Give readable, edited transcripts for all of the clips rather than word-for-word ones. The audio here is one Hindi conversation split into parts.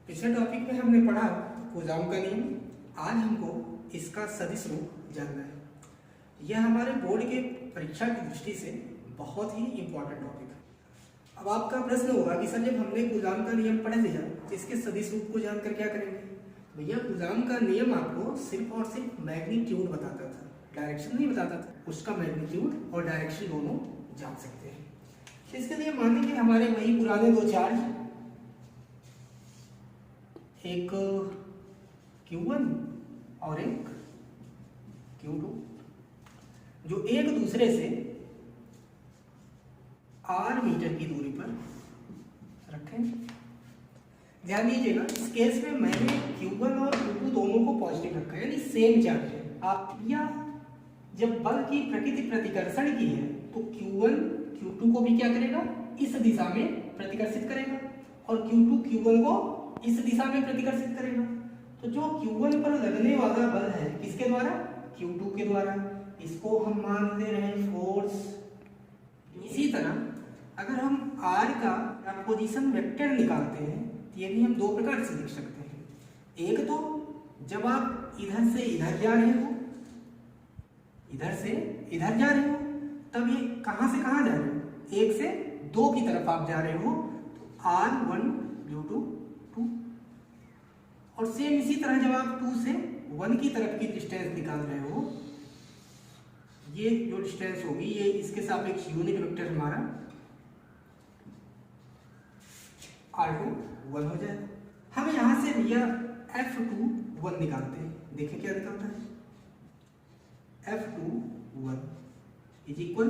पिछले टॉपिक में हमने पढ़ा कूलॉम का नियम। आज हमको इसका सदिश रूप जानना है। यह हमारे बोर्ड के परीक्षा की दृष्टि से बहुत ही इम्पोर्टेंट टॉपिक है। अब आपका प्रश्न होगा कि सर जब हमने कूलॉम का नियम पढ़ लिया तो इसके सदिश रूप को जानकर क्या करेंगे। भैया कूलॉम का नियम आपको सिर्फ और सिर्फ मैग्नीट्यूड बताता था, डायरेक्शन नहीं बताता था। उसका मैग्नीट्यूड और डायरेक्शन दोनों जान सकते हैं। इसके लिए मान लीजिए हमारे वही पुराने दो चार्ज, एक Q1 और एक Q2, जो एक दूसरे से R मीटर की दूरी पर रखें। ध्यान दीजिएगा इस केस में मैंने Q1 और Q2 दोनों को पॉजिटिव रखा है, यानी सेम चार्ज है। आप या जब बल की प्रकृति प्रतिकर्षण की है तो Q1 Q2 को भी क्या करेगा, इस दिशा में प्रतिकर्षित करेगा और Q2 Q1 को इस दिशा में प्रतिकर्षित करेगा। तो जो Q1 पर लगने वाला बल है किसके द्वारा, Q2 के द्वारा, इसको हम मान ले रहे हैं फोर्स। इसी तरह अगर हम R का ट्रांसपोजिशन वेक्टर निकालते हैं तो ये भी हम दो प्रकार से लिख सकते हैं। एक तो जब आप इधर से इधर जा रहे हो, इधर से इधर जा रहे हो, तब ये कहां से कहां जा रहे हो, एक से दो की तरफ आप जा रहे हो, तो R1 U2 2। और सेम इसी तरह जब आप 2 से 1 की तरफ की डिस्टेंस निकाल रहे हो, ये जो डिस्टेंस होगी ये इसके सापेक्ष यूनिट वेक्टर हमारा R2 1 हो जाएगा। हम यहां से भैया F2 1 निकालते हैं। देखें क्या निकलता है, F2 1 is equal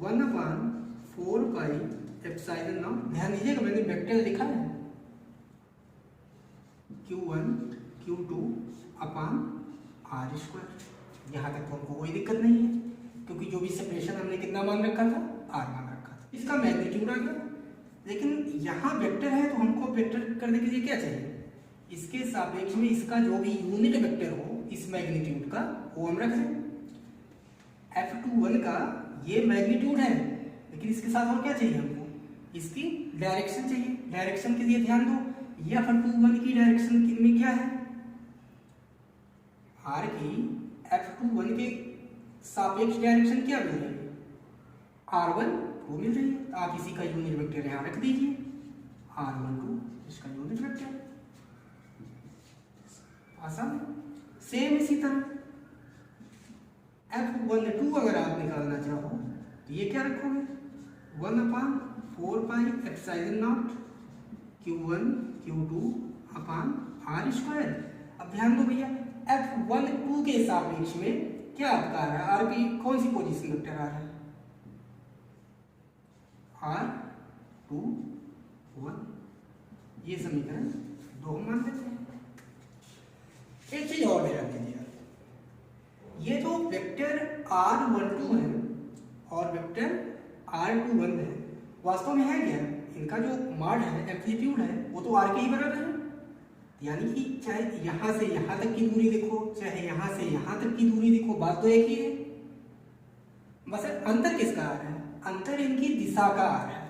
1/4 pi epsilon not. ध्यान दीजिएगा मैंने वेक्टर लिखा है Q1 Q2 अपान R²। यहाँ तक तो हमको कोई दिक्कत नहीं है क्योंकि जो भी सेपरेशन हमने कितना मान रखा था, R मान रखा था। इसका मैग्नीट्यूड आ गया। लेकिन यहाँ वेक्टर है तो हमको वेक्टर करने के लिए क्या चाहिए, इसके सापेक्ष में इसका जो भी यूनिट वेक्टर हो इस मैग्नीट्यूड का वो हम रख दें। F21 का ये मैग्नीट्यूड है, लेकिन इसके साथ और क्या चाहिए हमको, इसकी डायरेक्शन चाहिए। डायरेक्शन के लिए ध्यान दो, ये F21 की डायरेक्शन में क्या है, R की F21 के सापेक्ष डायरेक्शन क्या मिल रही है, R1 2 मिल रही है। तो आप इसी का यूनिट वेक्टर यहां रख दीजिए, R12 इसका यूनिट वेक्टर। आसान। सेम इसी तरह F12 अगर आप निकालना चाहो तो ये क्या रखोगे, 1/4 pi epsilon naught Q1 Q2 अपान R²। अब ध्यान दो भैया F12 के सापेक्ष में क्या आपका आ रहा है, R की कौन सी पोजीशन वेक्टर आ रहा है, R21। ये समीकरण 2 हम मान लेते हैं। एक चीज और ध्यान दीजिए, ये जो वेक्टर R12 है और वेक्टर R21 है वास्तव में है क्या, इनका जो माड है, एम्पलीट्यूड है, वो तो R के ही बराबर है। यानी कि चाहे यहां से यहां तक की दूरी देखो, चाहे यहां से यहां तक की दूरी देखो, बात तो एक ही है। बस अंतर किसका आ रहा है, अंतर इनकी दिशा का आ रहा है।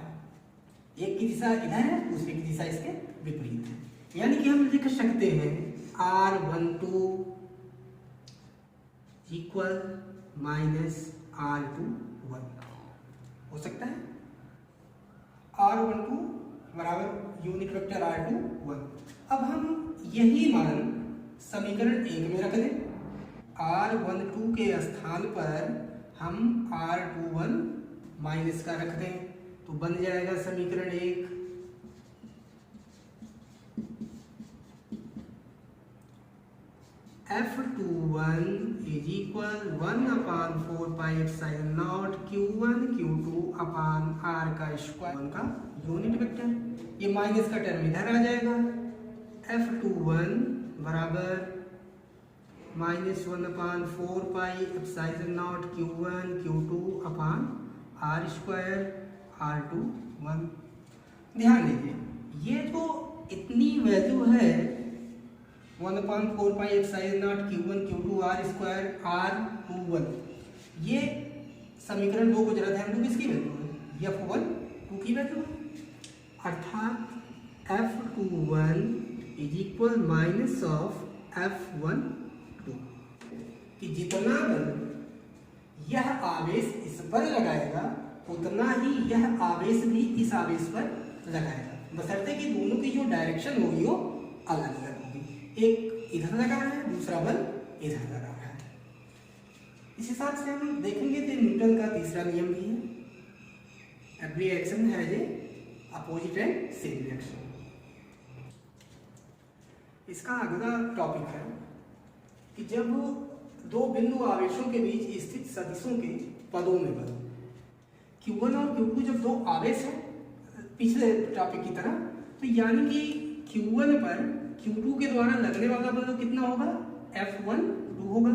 एक की दिशा इधर है, दूसरे की दिशा इसके विपरीत है। यानी कि हम लिख सकते हैं R12 इक्वल -R21 हो सकता है। R12 बराबर यूनिट वेक्टर R21। अब हम यही मान समीकरण 1 में रख दें। R12 के स्थान पर हम R21 माइनस का रख दें तो बन जाएगा समीकरण 1 F21 is equal 1/4 pi epsilon naught Q1 Q2 upon R² का यूनिट वेक्टर। ये माइनस का टर्म इधर आ जाएगा, F21 बराबर -1/4 pi epsilon naught Q1 Q2 अपान R² R21। ध्यान दीजिए ये जो इतनी वैल्यू है 1/4 pi epsilon naught Q1 Q2 R² R21, ये समीकरण 2 को जरा ध्यान दो, किसकी वैल्यू है, F12 की वैल्यू है। अर्थात F21 is equal minus of F12 कि जितना बल यह आवेश इस पर लगाएगा उतना ही यह आवेश भी इस आवेश पर लगाएगा, बशर्ते कि दोनों की जो डायरेक्शन होगी वो अलग अलग होगी। एक इधर लगा रहा है, दूसरा बल इधर लगा रहा है। इस हिसाब से हम देखेंगे तो न्यूटन का तीसरा नियम भी है, every action has a opposite and same reaction. इसका अगला टॉपिक है कि जब दो बिंदु आवेशों के बीच स्थित सदिशों के पदों में बल Q1 और Q2 जब दो आवेश हैं पिछले टॉपिक की तरह, तो यानी कि Q1 पर Q2 के द्वारा लगने वाला बल कितना होगा, F12 होगा।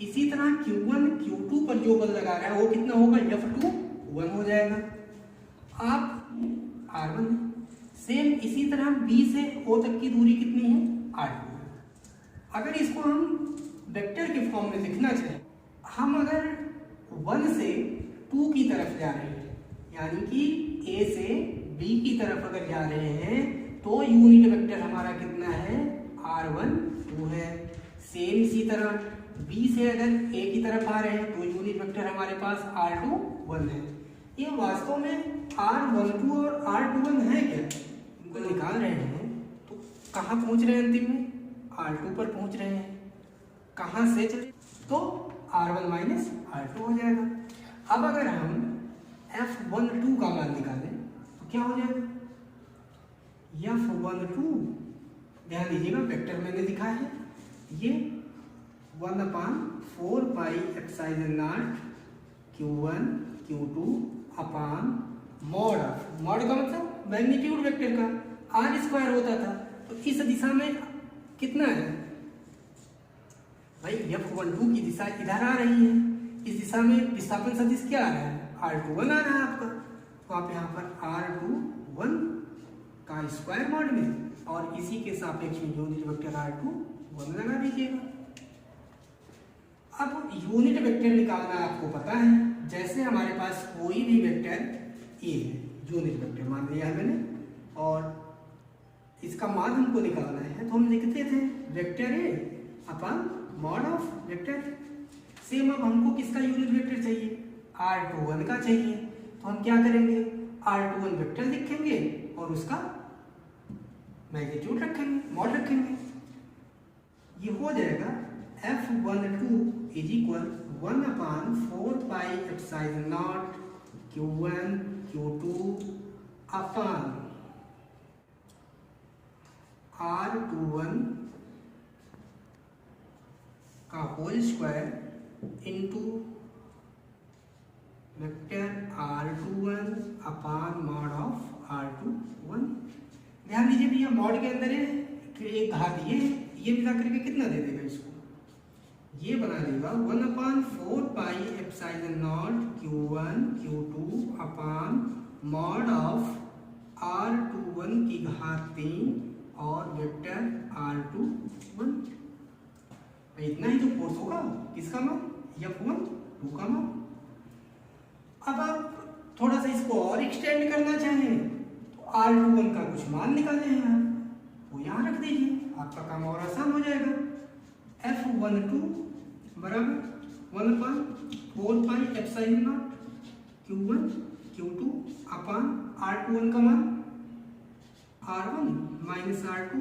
इसी तरह Q1 Q2 पर जो बल लगा रहा है वो कितना होगा, F21 हो जाएगा। आप R1 सेम इसी तरह B से O तक की दूरी कितनी है, R2। अगर इसको हम वेक्टर के फॉर्म में लिखना चाहें, हम अगर 1 से 2 की तरफ जा रहे हैं, यानी कि A से B की तरफ अगर जा रहे हैं तो यूनिट वेक्टर हमारा कितना है, R12 है। सेम इसी तरह B से अगर A की तरफ आ रहे हैं तो यूनिट वेक्टर हमारे पास R21 है। ये वास्तव में R12 और R21 है क्या, इनको निकाल रहे हैं तो कहाँ पहुंच रहे हैं, अंतिम में R2 पर पहुंच रहे हैं। कहाँ से चले तो R1 माइनस R2 हो जाएगा। अब अगर हम F12 का मान निकालें तो क्या हो जाएगा, F12 ध्यान दीजिएगा वेक्टर मैंने लिखा है, ये 1/4 pi epsilon naught Q1 Q2 upon mod of, mod का मतलब मैग्नीट्यूड वेक्टर का R स्क्वायर होता था, तो इस दिशा में कितना है भाई, F12 की दिशा इधर आ रही है, इस दिशा में विस्थापन सदिश क्या आ रहा है, R21 आ रहा है आपका। तो आप यहाँ पर R21 का स्क्वायर मॉड में और इसी के सापेक्ष में यूनिट वेक्टर R21 लगा दीजिएगा। अब यूनिट वेक्टर निकालना आपको पता है, जैसे हमारे पास कोई भी वेक्टर A है, यूनिट वेक्टर मान लिया है मैंने, और इसका मान हमको निकालना है तो हम लिखते थे vector A upon mod of vector. Same अब हमको किसका यूनिट वेक्टर चाहिए, R21 का चाहिए, तो हम क्या करेंगे, R21 वेक्टर लिखेंगे और उसका मैग्नीट्यूड रखेंगे, मॉड रखेंगे। ये हो जाएगा F12 is equal 1/4 pi epsilon naught Q1 Q2 upon R21 का whole square into vector R21 upon mod of R21। ध्यान दीजिए भैया मॉड के अंदर है एक घात ये मिला करके कितना दे देगा इसको, ये बना देगा 1/4 pi epsilon naught Q1 Q2 upon mod of R21 की घात 3 और वेक्टर R21। इतना ही तो फोर्स होगा, किसका मान, F12 का मान। अब आप थोड़ा सा इसको और एक्सटेंड करना चाहें तो R21 का कुछ मान निकाले हैं आप, वो यहाँ रख दीजिए, आपका काम और आसान हो जाएगा। F12 बराबर 1/4 pi epsilon naught Q1 Q2 upon R21 का मान R1 माइनस R2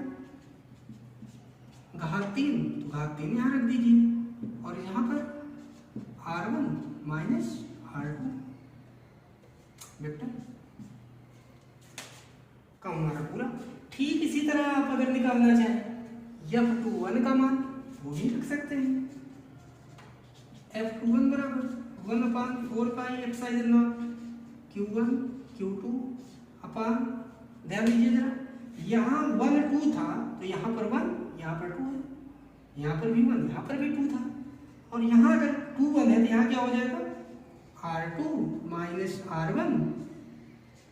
घात 3, तो घात 3 यहाँ रख दीजिए और यहाँ पर R1 माइनस R2 वेक्टर का हमारा पूरा। ठीक इसी तरह आप अगर निकालना चाहें F21 का मान वो भी रख सकते हैं, F21 बराबर 1/4 pi epsilon naught Q1 Q2 अपान, ध्यान दीजिए जरा, यहाँ 1 2 था तो यहाँ पर 1 यहाँ पर 2 है, यहाँ पर भी 1 यहाँ पर भी 2 था, और यहाँ अगर 2 1 है तो यहाँ क्या हो जाएगा R2 माइनस R1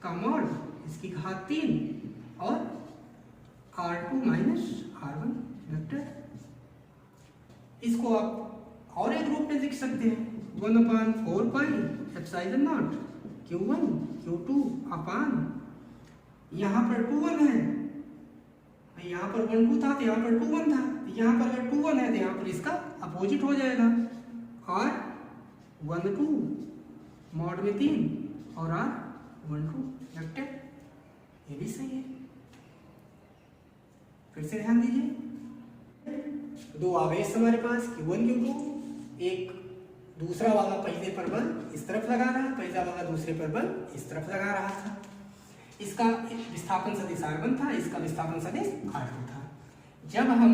का मॉड इसकी घात 3 और R2 माइनस R1 वेक्टर। इसको आप और एक रूप में लिख सकते हैं 1/4 pi epsilon naught Q1 Q2 अपान, यहाँ पर 2 1 है पर 1 2 था तो यहाँ पर 2 1 था, यहाँ पर अगर 2 1 है तो यहाँ पर इसका अपोजिट हो जाएगा, और 1 2 मॉड में 3 और R 1 2 वेक्टर, ये भी सही है। फिर से ध्यान दीजिए, दो आवेश हमारे पास Q1 Q2, एक दूसरा वाला पहले पर बल इस तरफ लगा रहा है, पहला वाला दूसरे पर बल इस तरफ लगा रहा था। इसका विस्थापन सदिश R1 था, इसका विस्थापन सदिश R2 था। जब हम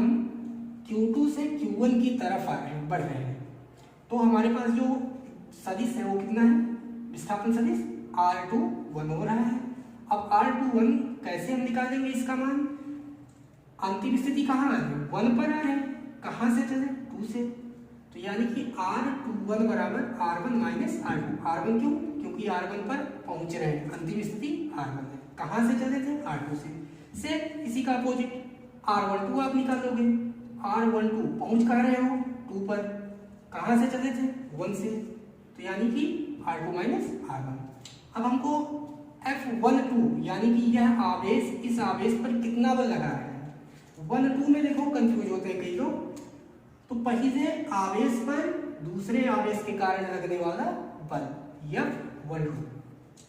Q2 से Q1 की तरफ आ रहे हैं, बढ़ रहे हैं, तो हमारे पास जो सदिश है वो कितना है, विस्थापन सदिश R2 1 हो रहा है। अब R2 1 कैसे हम निकालेंगे इसका मान, अंतिम स्थिति कहाँ आ रही है, 1 पर आ रहे हैं, कहाँ से चले, 2 से, तो यानी कि R21 बराबर R1 माइनस R2। R1 क्यों, क्योंकि R1 पर पहुंच रहे हैं, अंतिम स्थिति R1 है, कहाँ से चले थे, R2 से। इसी का अपोजिट R12 आप निकालोगे, R12 पहुंच कहाँ रहे हो, 2 पर, कहाँ से चले थे, 1 से, तो यानी कि R2 माइनस R1। अब हमको F12 यानी कि यह आवेश, इस आवेश पर कितना बल लगा है, 1 2 में देखो कंफ्यूज होते हैं कई लोग, तो पहले आवेश पर दूसरे आवेश के कारण लगने वाला बल F12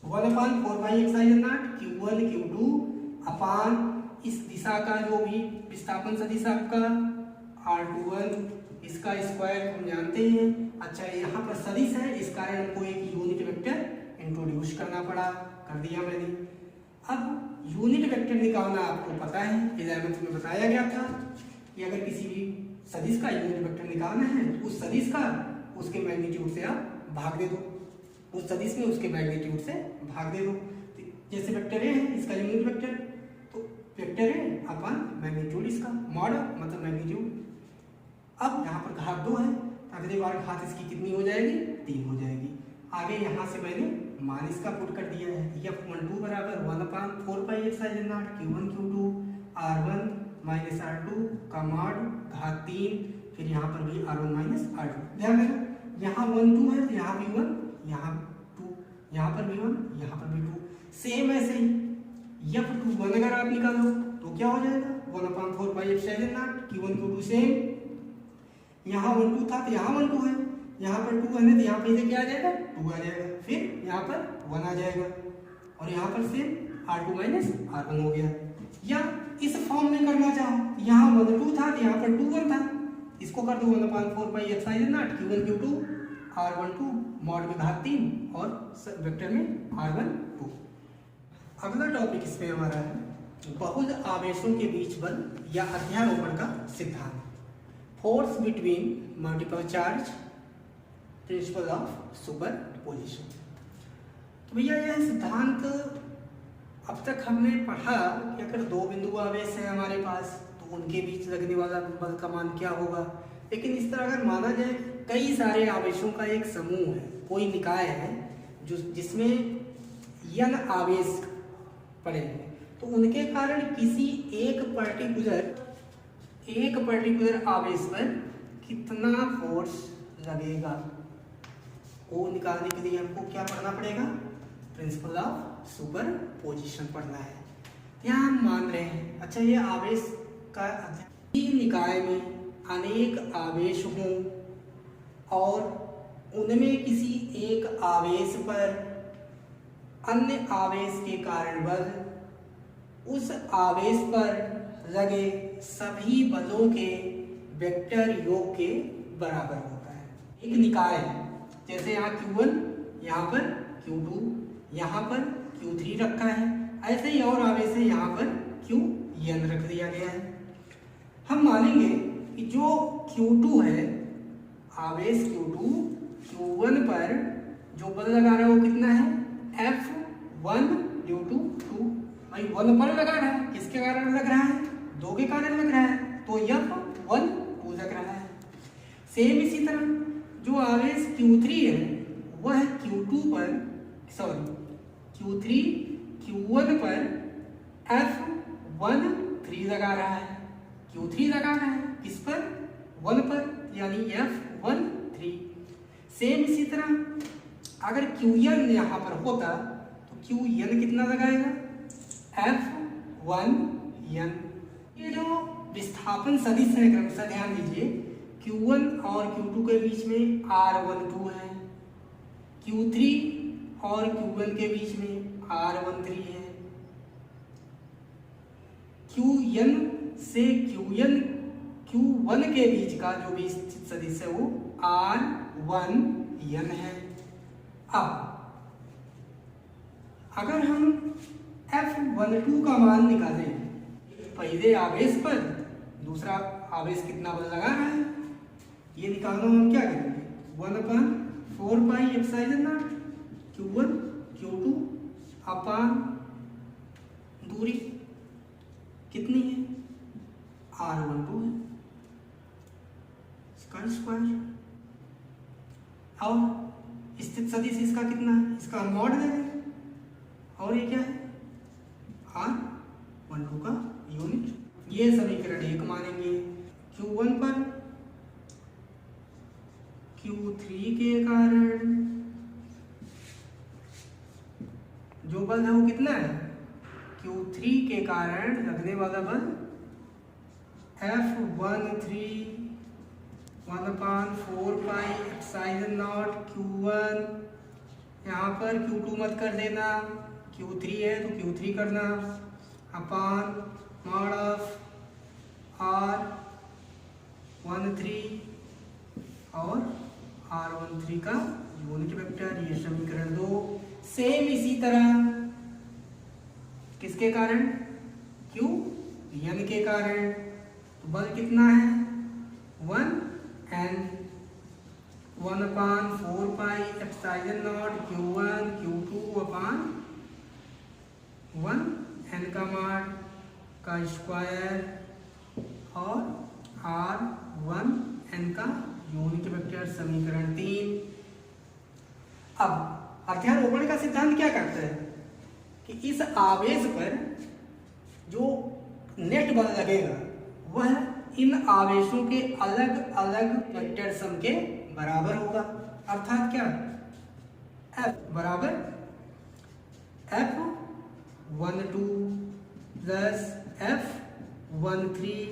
1/4πε0 Q1 Q2 अपान इस दिशा का जो भी विस्थापन सदिश आपका R21, इसका स्क्वायर हम जानते हैं। अच्छा, यहाँ पर सदिश है, इस कारण हमको एक यूनिट वेक्टर इंट्रोड्यूस करना पड़ा, कर दिया मैंने। अब यूनिट वेक्टर निकालना आपको पता है, 11th में बताया गया था कि अगर किसी भी सदिश का यूनिट वेक्टर निकालना है, उस सदिश का उसके मैग्नीट्यूड से आप भाग दे दो, उस सदिश में उसके मैग्नीट्यूड से भाग दे दो। जैसे वेक्टर ए है, इसका यूनिट वेक्टर, तो वेक्टर ए अपन मैग्नीट्यूड, इसका मॉड मतलब मैग्नीट्यूड। अब यहाँ पर घात 2 है, अगली बार घात इसकी कितनी हो जाएगी, 3 हो जाएगी। आगे यहाँ से मैंने मान इसका पुट कर दिया है, F12 बराबर 1/4πε0 Q1 Q2 R1 minus R2 का मॉड घात 3, फिर यहाँ पर भी R1 माइनस R2। ध्यान रखो, यहाँ 1 2 है तो यहाँ भी 1, यहाँ 2, यहाँ पर भी 1, यहाँ पर भी 2। सेम ऐसे ही F21 अगर आप निकालो तो क्या हो जाएगा, 1/4πε0 Q1 Q2 सेम, यहाँ 1 2 था तो यहाँ 1 2 है, यहाँ पर 2 है तो यहाँ पे से क्या आ जाएगा, 2 आ जाएगा, फिर यहाँ पर 1 आ जाएगा, और यहाँ पर सेम R2 माइनस R1 हो गया। या इस फॉर्म में करना चाहो, यहाँ 1 2 था तो यहाँ पर 2 1 था, इसको कर दो 1/4πε0 Q1 Q2 R12 मॉड में घात 3 और वेक्टर में R1 2। अगला टॉपिक इसमें हमारा है बहुल आवेशों के बीच बल या अध्यारोपण का सिद्धांत, force between multiple charge, principle of superposition. तो भैया यह सिद्धांत अब तक हमने पढ़ा कि अगर दो बिंदु आवेश है हमारे पास तो उनके बीच लगने वाला बल का मान क्या होगा। लेकिन इस तरह अगर माना जाए कई सारे आवेशों का एक समूह है, कोई निकाय है जो जिसमें n आवेश पड़े हैं, तो उनके कारण किसी एक पर्टिकुलर आवेश पर कितना फोर्स लगेगा, वो निकालने के लिए हमको क्या पढ़ना पड़ेगा, प्रिंसिपल ऑफ सुपरपोजिशन पढ़ना है। यहाँ हम मान रहे हैं, अच्छा ये आवेश का निकाय में अनेक आवेश हों और उनमें किसी एक आवेश पर अन्य आवेश के कारण बल उस आवेश पर लगे सभी बलों के वेक्टर योग के बराबर होता है। एक निकाय है, जैसे यहाँ Q1, यहाँ पर Q2, यहाँ पर Q3 रखा है, ऐसे ही और आवेश है, यहाँ पर Qn रख दिया गया है। हम मानेंगे कि जो Q2 है, आवेश Q2 Q1 पर जो बल लगा रहा है वो कितना है, F1 ड्यू टू 2, भाई 1 पर लगा रहा है, किसके कारण लग रहा है, 2 के कारण लग रहा है, तो F1 2 लग रहा है। सेम इसी तरह जो आवेश Q3 है वह Q3 Q1 पर F1 3 लगा रहा है, Q3 लगा रहा है किस पर, 1 पर, यानी F1 3। सेम इसी तरह अगर Qn यहाँ पर होता तो Qn कितना लगाएगा, F1n। ये जो विस्थापन सदिश है क्रमशः, ध्यान दीजिए Q1 और Q2 के बीच में R12 है, Q3 और Q1 के बीच में R13 है, Qn से Q1 के बीच का जो भी सदिश है वो R1n है। अब अगर हम F12 का मान निकालें पहले आवेश पर, दूसरा आवेश कितना बल लगा रहा है ये निकालना, हम क्या करेंगे 1/4 pi epsilon naught Q1 Q2 अपान दूरी कितनी है R12 है इसका स्क्वायर, और स्थित सदिश इसका कितना है, इसका हम मॉड दे दें, और ये क्या है R12 का यूनिट। ये समीकरण 1 मानेंगे। Q1 पर Q3 के कारण जो बल है वो कितना है, Q3 के कारण लगने वाला बल F13 1/4 pi epsilon naught Q1, यहाँ पर Q2 मत कर देना, Q3 है तो Q3 करना, अपान मॉड ऑफ R13 और R13 का यूनिट वेक्टर, ये समीकरण 2। सेम इसी तरह किसके कारण, Qn के कारण, तो बल कितना है 1n 1/4 pi epsilon naught Q1 Q2 अपान 1n का मॉड का स्क्वायर और R1n का यूनिट वेक्टर, समीकरण 3। अब अध्यारोपण का सिद्धांत क्या करता है कि इस आवेश पर जो नेट बल लगेगा वह इन आवेशों के अलग अलग वेक्टर सम के बराबर होगा, अर्थात क्या F बराबर F12 plus F13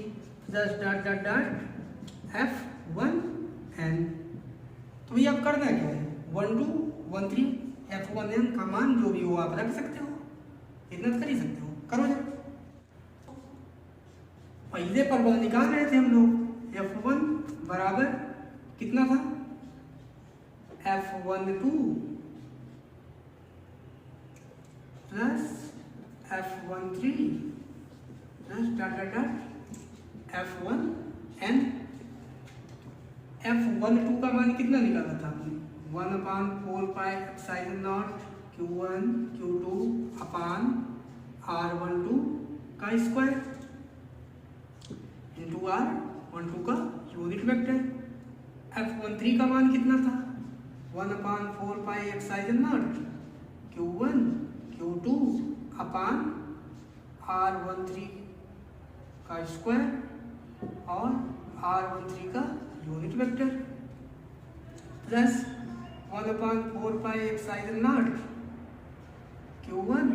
plus dot dot dot F1n। तो ये अब करना क्या है 12 13 F1n का मान जो भी हो आप रख सकते हो, इतना कर ही सकते हो, करो जरा। पहले पर बल निकाल रहे थे हम लोग, F1 बराबर कितना था F12 plus F13 plus dot dot dot F1n। F12 का मान कितना निकाला था आपने 1/4 pi epsilon naught Q1 Q2 अपान R12 का स्क्वायर इंटू R12 का यूनिट वेक्टर। F13 का मान कितना था 1/4 pi epsilon naught Q1 Q2 अपान R13 का स्क्वायर और R13 का unit vector plus 1/4 pi epsilon naught Q1,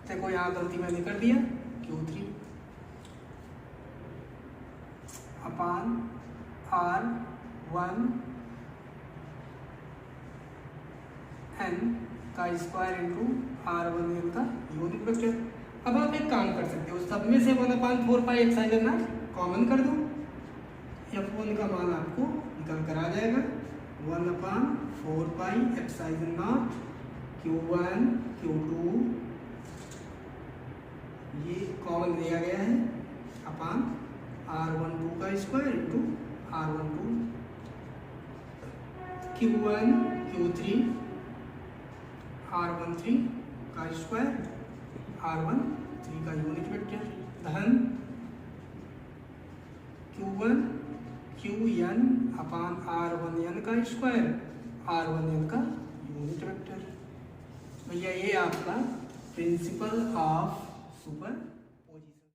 देखो यहाँ गलती मैंने कर दिया Q3 अपान R1n का स्क्वायर इंटू R1n का यूनिट वेक्टर। अब आप एक काम कर सकते हो, सब में से 1/4 पाई एप्सिलॉन नॉट कॉमन कर दो, F1 का मान आपको निकल कर आ जाएगा 1/4 pi epsilon naught Q1 Q2, ये कॉमन दिया गया है, अपान R12 का square into R12 Q1 Q3 R13 का स्क्वायर R13 का यूनिट वेक्टर धन Q1 Qn अपान R1n का स्क्वायर R1n का यूनिट वेक्टर। भैया ये आपका प्रिंसिपल ऑफ सुपर